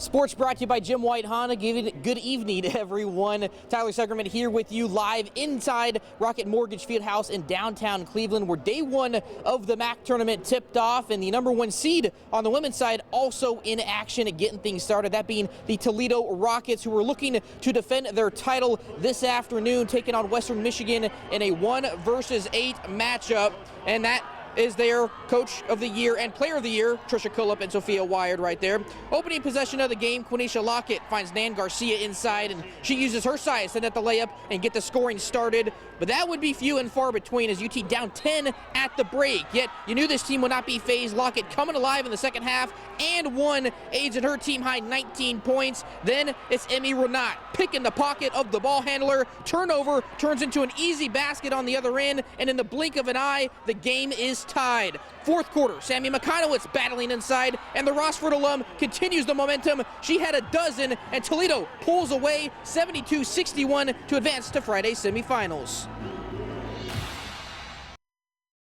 Sports brought to you by Jim White Honda. Good evening, everyone. Tyler Sugarman here with you live inside Rocket Mortgage Fieldhouse in downtown Cleveland, where day one of the MAC tournament tipped off, and the #1 seed on the women's side also in action at getting things started, that being the Toledo Rockets, who are looking to defend their title this afternoon, taking on Western Michigan in a 1 versus 8 matchup, and that is their Coach of the Year and Player of the Year, Trisha Cullup and Sophia Wired right there. Opening possession of the game, Quenisha Lockett finds Nan Garcia inside, and she uses her size to net the layup and get the scoring started. But that would be few and far between as UT down 10 at the break. Yet you knew this team would not be phased. Lockett coming alive in the second half and one aids in her team high 19 points. Then it's Emmy Renat picking the pocket of the ball handler. Turnover turns into an easy basket on the other end, and in the blink of an eye, the game is tied. Fourth quarter, Sammy McConowitz battling inside, and the Rossford alum continues the momentum. She had a dozen, and Toledo pulls away 72-61 to advance to Friday's semifinals.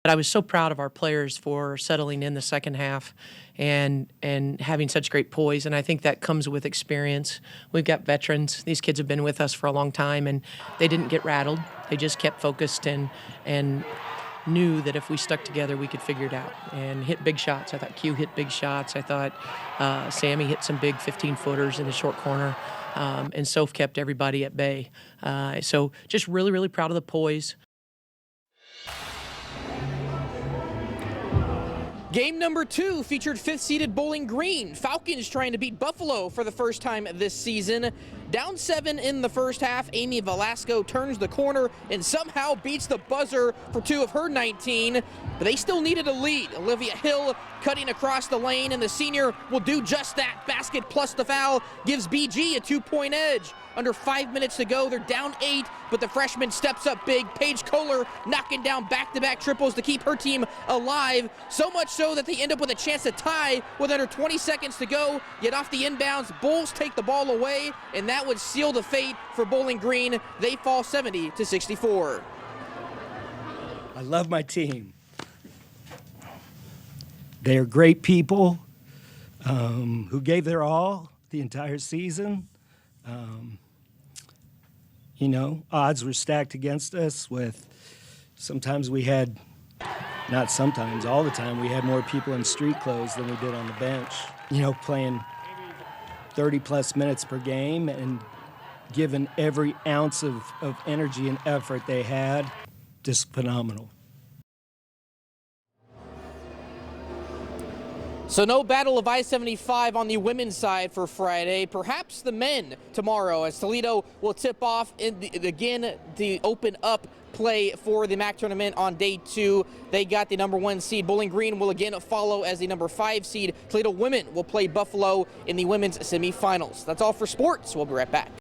I was so proud of our players for settling in the second half and having such great poise, and I think that comes with experience. We've got veterans. These kids have been with us for a long time, and they didn't get rattled. They just kept focused and knew that if we stuck together, we could figure it out and hit big shots. I thought Q hit big shots. I thought Sammy hit some big 15-footers in the short corner, and Soph kept everybody at bay. So just really, really proud of the poise. Game number 2 featured 5th-seeded Bowling Green. Falcons trying to beat Buffalo for the first time this season. Down 7 in the first half, Amy Velasco turns the corner and somehow beats the buzzer for 2 of her 19, but they still needed a lead. Olivia Hill cutting across the lane, and the senior will do just that. Basket plus the foul gives BG a 2-point edge. Under 5 minutes to go, they're down 8, but the freshman steps up big. Paige Kohler knocking down back-to-back triples to keep her team alive, so much so that they end up with a chance to tie with under 20 seconds to go. Yet off the inbounds, Bulls take the ball away, and that would seal the fate for Bowling Green. They fall 70-64. I love my team. They're great people who gave their all the entire season. You know, odds were stacked against us with sometimes we had, not sometimes, all the time, we had more people in street clothes than we did on the bench. You know, playing 30-plus minutes per game and given every ounce of energy and effort they had, just phenomenal. So no Battle of I-75 on the women's side for Friday. Perhaps the men tomorrow, as Toledo will tip off again to open up play for the MAC tournament on day 2. They got the #1 seed. Bowling Green will again follow as the #5 seed. Toledo women will play Buffalo in the women's semifinals. That's all for sports. We'll be right back.